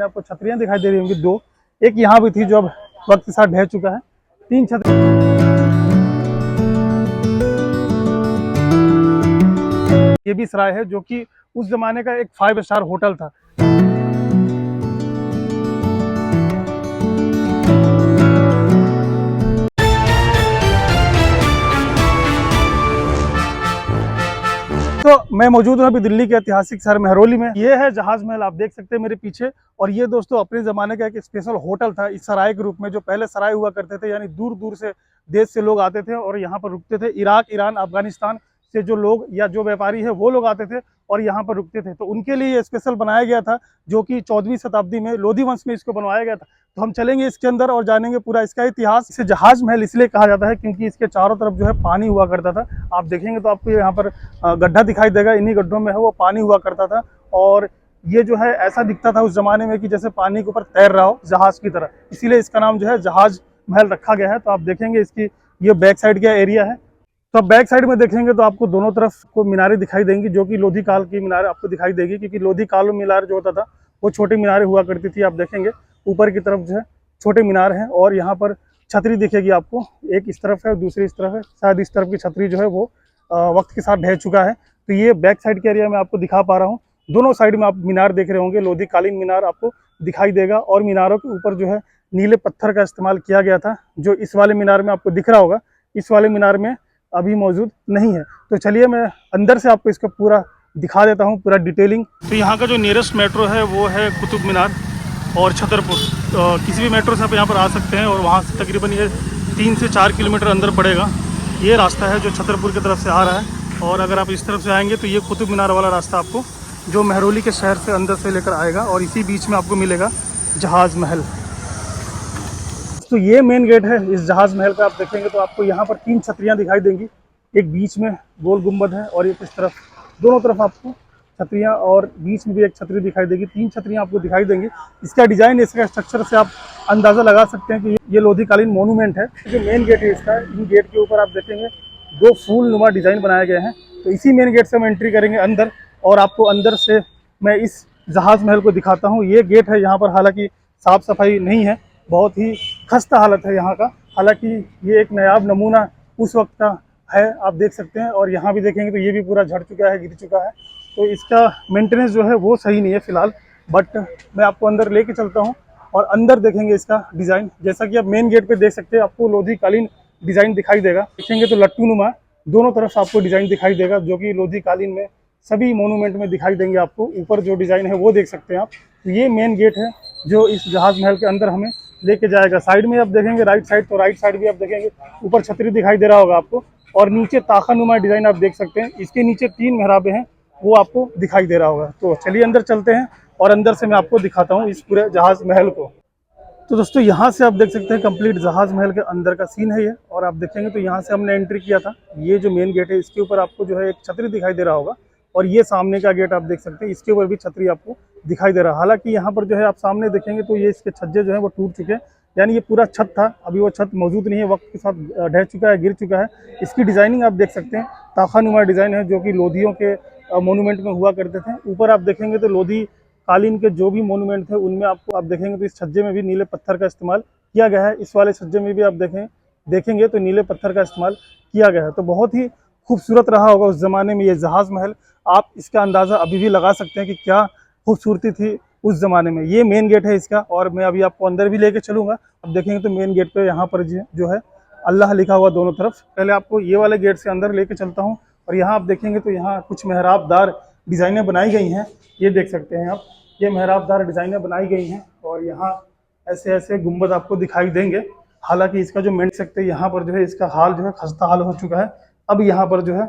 आपको छतरियां दिखाई दे रही होंगी दो, एक यहाँ भी थी जो अब वक्त के साथ ढह चुका है। 3 छतरी ये भी सराय है जो कि उस जमाने का एक 5 स्टार होटल था। तो मैं मौजूद हूँ अभी दिल्ली के ऐतिहासिक शहर महरौली में। ये है जहाज महल, आप देख सकते हैं मेरे पीछे। और ये दोस्तों अपने ज़माने का एक स्पेशल होटल था इस सराय के रूप में, जो पहले सराय हुआ करते थे, यानी दूर दूर से देश से लोग आते थे और यहाँ पर रुकते थे। इराक, ईरान, अफगानिस्तान से जो लोग या जो व्यापारी है वो लोग आते थे और यहाँ पर रुकते थे। तो उनके लिए ये स्पेशल बनाया गया था, जो कि 14वीं शताब्दी में लोधी वंश में इसको बनवाया गया था। तो हम चलेंगे इसके अंदर और जानेंगे पूरा इसका इतिहास। इसे जहाज महल इसलिए कहा जाता है क्योंकि इसके चारों तरफ जो है पानी हुआ करता था। आप देखेंगे तो आपको यहाँ पर गड्ढा दिखाई देगा, इन्हीं गड्ढों में है वो पानी हुआ करता था। और ये जो है ऐसा दिखता था उस जमाने में कि जैसे पानी के ऊपर तैर रहा हो जहाज की तरह, इसीलिए इसका नाम जो है जहाज महल रखा गया है। तो आप देखेंगे इसकी ये बैक साइड का एरिया है। तो आप बैक साइड में देखेंगे तो आपको दोनों तरफ को मीनारें दिखाई देंगी, जो कि लोधी काल की मीनारें आपको दिखाई देगी, क्योंकि लोधी काल में मीनार जो होता था वो छोटी मीनारें हुआ करती थी। आप देखेंगे ऊपर की तरफ जो है छोटे मीनार हैं और यहाँ पर छतरी दिखेगी आपको, एक इस तरफ है दूसरी इस तरफ है। शायद इस तरफ की छतरी जो है वो वक्त के साथ ढह चुका है। तो ये बैक साइड के एरिया में आपको दिखा पा रहा हूँ। दोनों साइड में आप मीनार देख रहे होंगे, लोधी कालीन मीनार आपको दिखाई देगा। और मीनारों के ऊपर जो है नीले पत्थर का इस्तेमाल किया गया था, जो इस वाले मीनार में आपको दिख रहा होगा, इस वाले मीनार में अभी मौजूद नहीं है। तो चलिए मैं अंदर से आपको इसका पूरा दिखा देता हूँ, पूरा डिटेलिंग। तो यहाँ का जो नियरेस्ट मेट्रो है वो है कुतुब मीनार और छतरपुर। किसी भी मेट्रो से आप यहाँ पर आ सकते हैं और वहाँ से तकरीबन ये 3 से 4 किलोमीटर अंदर पड़ेगा। ये रास्ता है जो छतरपुर की तरफ से आ रहा है। और अगर आप इस तरफ से आएंगे तो ये कुतुब मीनार वाला रास्ता आपको जो महरौली के शहर से अंदर से लेकर आएगा, और इसी बीच में आपको मिलेगा जहाज महल। तो ये मेन गेट है इस जहाज महल का। आप देखेंगे तो आपको यहाँ पर 3 छतरियाँ दिखाई देंगी, एक बीच में गोल गुंबद है और एक इस तरफ, दोनों तरफ आपको छतरियाँ, और बीच में भी एक छतरी दिखाई देगी। 3 छतरियाँ आपको दिखाई देंगी। इसका डिजाइन, इसका स्ट्रक्चर से आप अंदाज़ा लगा सकते हैं कि ये लोधी कालीन मोनूमेंट है। जो मेन गेट है इसका, इन गेट के ऊपर आप देखेंगे 2 फूल नुमा डिजाइन बनाए गए हैं। तो इसी मेन गेट से हम एंट्री करेंगे अंदर, और आपको अंदर से मैं इस जहाज महल को दिखाता हूँ। ये गेट है, यहाँ पर हालांकि साफ सफाई नहीं है, बहुत ही खस्ता हालत है यहाँ का। हालांकि ये एक नायाब नमूना उस वक्त का है, आप देख सकते हैं। और यहाँ भी देखेंगे तो ये भी पूरा झड़ चुका है, गिर चुका है। तो इसका मेंटेनेंस जो है वो सही नहीं है फिलहाल। बट मैं आपको अंदर लेके चलता हूँ और अंदर देखेंगे इसका डिज़ाइन। जैसा कि आप मेन गेट पे देख सकते हैं, आपको लोधी कालीन डिज़ाइन दिखाई देगा। देखेंगे तो लट्टू नुमा दोनों तरफ आपको डिज़ाइन दिखाई देगा, जो कि लोधी कालीन में सभी मोनूमेंट में दिखाई देंगे। आपको ऊपर जो डिज़ाइन है वो देख सकते हैं आप। तो ये मेन गेट है जो इस जहाज महल के अंदर हमें लेके जाएगा। साइड में आप देखेंगे राइट साइड, तो राइट साइड भी आप देखेंगे ऊपर छतरी दिखाई दे रहा होगा आपको, और नीचे ताखानुमा डिज़ाइन आप देख सकते हैं। इसके नीचे 3 मेहराबें हैं, वो आपको दिखाई दे रहा होगा। तो चलिए अंदर चलते हैं और अंदर से मैं आपको दिखाता हूँ इस पूरे जहाज महल को। तो दोस्तों यहाँ से आप देख सकते हैं कंप्लीट जहाज महल के अंदर का सीन है ये। और आप देखेंगे तो यहाँ से हमने एंट्री किया था। ये जो मेन गेट है इसके ऊपर आपको जो है एक छतरी दिखाई दे रहा होगा, और ये सामने का गेट आप देख सकते हैं, इसके ऊपर भी छतरी आपको दिखाई दे रहा है। हालांकि यहाँ पर जो है आप सामने देखेंगे तो ये इसके छज्जे जो है वो टूट चुके हैं, यानी ये पूरा छत था, अभी वो छत मौजूद नहीं है, वक्त के साथ ढह चुका है, गिर चुका है। इसकी डिज़ाइनिंग आप देख सकते हैं, ताखानुमा डिज़ाइन है, जो कि लोधियों के मोनूमेंट में हुआ करते थे। ऊपर आप देखेंगे तो लोधी कालीन के जो भी मोनूमेंट थे उनमें आपको, आप देखेंगे तो इस छज्जे में भी नीले पत्थर का इस्तेमाल किया गया है। इस वाले छज्जे में भी आप देखेंगे तो नीले पत्थर का इस्तेमाल किया गया है। तो बहुत ही खूबसूरत रहा होगा उस ज़माने में ये जहाज़ महल। आप इसका अंदाज़ा अभी भी लगा सकते हैं कि क्या खूबसूरती थी उस ज़माने में। ये मेन गेट है इसका, और मैं अभी आपको अंदर भी लेके चलूँगा। अब देखेंगे तो मेन गेट पे यहाँ पर जो है अल्लाह लिखा हुआ दोनों तरफ। पहले आपको ये वाले गेट से अंदर लेके चलता हूँ। और यहाँ आप देखेंगे तो यहाँ कुछ मेहराबदार डिज़ाइनें बनाई गई हैं, ये देख सकते हैं आप, ये मेहराबदार डिज़ाइनें बनाई गई हैं। और यहाँ ऐसे ऐसे गुंबद आपको दिखाई देंगे। हालांकि इसका जो मेन सकते हैं यहाँ पर जो है इसका हाल जो है खस्ता हाल हो चुका है। अब यहाँ पर जो है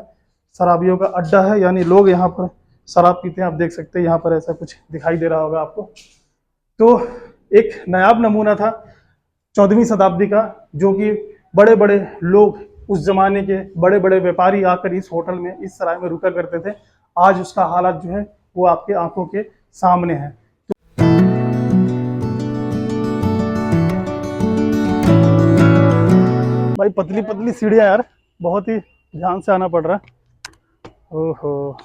शराबियों का अड्डा है, यानी लोग यहाँ पर शराब पीते हैं। आप देख सकते हैं यहाँ पर ऐसा कुछ दिखाई दे रहा होगा आपको। तो एक नायाब नमूना था 14वीं शताब्दी का, जो कि बड़े बड़े लोग, उस ज़माने के बड़े बड़े व्यापारी आकर इस होटल में, इस सराय में रुका करते थे। आज उसका हालात जो है वो आपके आंखों के सामने है। भाई पतली पतली सीढ़ियाँ यार, बहुत ही ध्यान से आना पड़ रहा है। ओहो।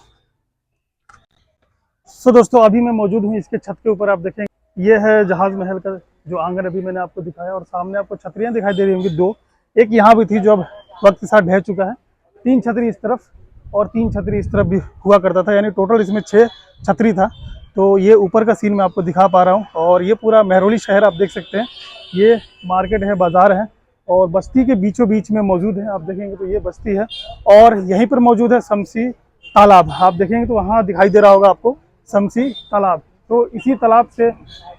सो दोस्तों अभी मैं मौजूद हूँ इसके छत के ऊपर। आप देखें ये है जहाज महल का जो आंगन अभी मैंने आपको दिखाया, और सामने आपको छतरियां दिखाई दे रही होंगी दो। एक यहाँ भी थी जो अब वक्त के साथ ढह चुका है। 3 छतरी इस तरफ और 3 छतरी इस तरफ भी हुआ करता था, यानी टोटल इसमें 6 छतरी था। तो ये ऊपर का सीन मैं आपको दिखा पा रहा हूँ। और ये पूरा महरौली शहर आप देख सकते हैं। ये मार्केट है, बाजार है, और बस्ती के बीचों बीच में मौजूद है। आप देखेंगे तो ये बस्ती है, और यहीं पर मौजूद है शमसी तालाब। आप देखेंगे तो वहाँ दिखाई दे रहा होगा आपको शमसी तालाब। तो इसी तालाब से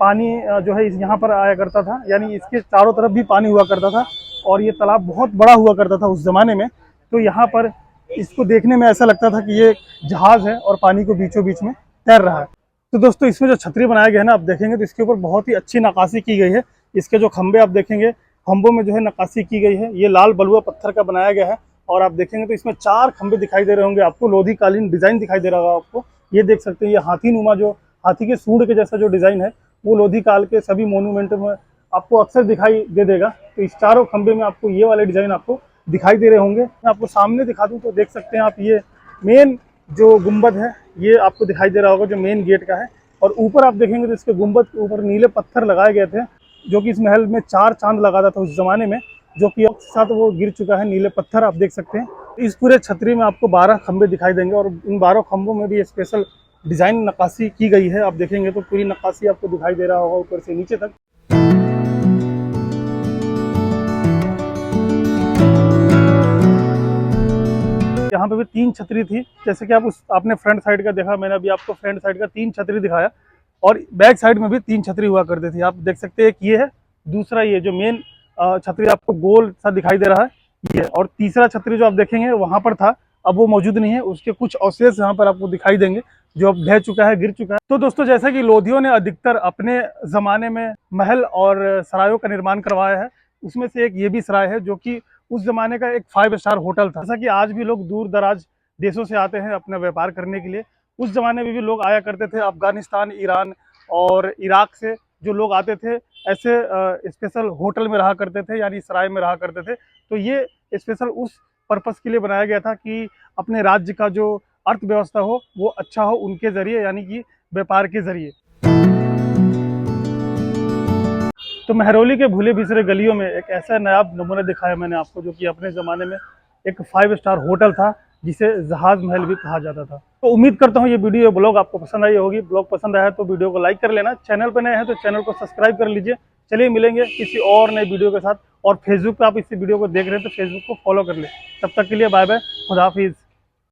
पानी जो है यहाँ पर आया करता था, यानी इसके चारों तरफ भी पानी हुआ करता था। और ये तालाब बहुत बड़ा हुआ करता था उस ज़माने में। तो यहाँ पर इसको देखने में ऐसा लगता था कि ये जहाज़ है और पानी को बीचों बीच में तैर रहा है। तो दोस्तों, इसमें जो छतरी बनाया गया है ना, आप देखेंगे तो इसके ऊपर बहुत ही अच्छी नक्काशी की गई है। इसके जो खंभे आप देखेंगे, खंभों में जो है नक्काशी की गई है। ये लाल बलुआ पत्थर का बनाया गया है। और आप देखेंगे तो इसमें 4 खंभे दिखाई दे रहे होंगे आपको, लोधी कालीन डिजाइन दिखाई दे रहा होगा आपको। ये देख सकते हैं, ये हाथी नुमा, जो हाथी के सूंड के जैसा जो डिजाइन है, वो लोधी काल के सभी मोन्यूमेंट में आपको अक्सर दिखाई दे देगा। तो इस चारों खंभे में आपको ये वाले डिजाइन आपको दिखाई दे रहे होंगे। मैं आपको सामने दिखा दूं तो देख सकते हैं आप, ये मेन जो गुंबद है ये आपको दिखाई दे रहा होगा, जो मेन गेट का है। और ऊपर आप देखेंगे तो इसके गुंबद के ऊपर नीले पत्थर लगाए गए थे, जो कि इस महल में 4 चांद लगाता था उस जमाने में, जो कि वक्त के साथ वो गिर चुका है। नीले पत्थर आप देख सकते हैं। इस पूरे छतरी में आपको 12 खंभे दिखाई देंगे, और इन 12 खंभों में भी स्पेशल डिजाइन नक्काशी की गई है। आप देखेंगे तो पूरी नक्काशी आपको दिखाई दे रहा होगा ऊपर से नीचे तक। यहाँ पे भी 3 छतरी थी, जैसे कि आप आपने फ्रंट साइड का देखा, मैंने अभी आपको फ्रंट साइड का 3 छतरी दिखाया। और बैक साइड में भी 3 छतरी हुआ करती थी। आप देख सकते हैं, एक ये है, दूसरा ये जो मेन छतरी आपको गोल सा दिखाई दे रहा है ये, और तीसरा छतरी जो आप देखेंगे वहां पर था, अब वो मौजूद नहीं है। उसके कुछ अवशेष यहाँ पर आपको दिखाई देंगे, जो अब ढह चुका है, गिर चुका है। तो दोस्तों, जैसा कि लोधियों ने अधिकतर अपने जमाने में महल और सरायों का निर्माण करवाया है, उसमें से एक ये भी सराय है, जो कि उस जमाने का एक 5 स्टार होटल था। जैसा कि आज भी लोग दूर दराज देशों से आते हैं अपना व्यापार करने के लिए, उस जमाने में भी लोग आया करते थे। अफगानिस्तान, ईरान और इराक से जो लोग आते थे, ऐसे स्पेशल होटल में रहा करते थे, यानी सराय में रहा करते थे। तो ये स्पेशल उस पर्पस के लिए बनाया गया था कि अपने राज्य का जो अर्थव्यवस्था हो वो अच्छा हो उनके जरिए, यानी कि व्यापार के जरिए। तो महरौली के भूले बिसरे गलियों में एक ऐसा नायाब नमूना दिखाया मैंने आपको, जो कि अपने ज़माने में एक 5 स्टार होटल था, जिसे जहाज महल भी कहा जाता था। तो उम्मीद करता हूँ ये वीडियो ब्लॉग आपको पसंद आई होगी। ब्लॉग पसंद आया तो वीडियो को लाइक कर लेना, चैनल पर नए हैं तो चैनल को सब्सक्राइब कर लीजिए। चलिए मिलेंगे किसी और नए वीडियो के साथ। और फेसबुक पर आप इस वीडियो को देख रहे हैं तो फेसबुक को फॉलो कर ले। तब तक के लिए बाय बाय, खुदा हाफिज़।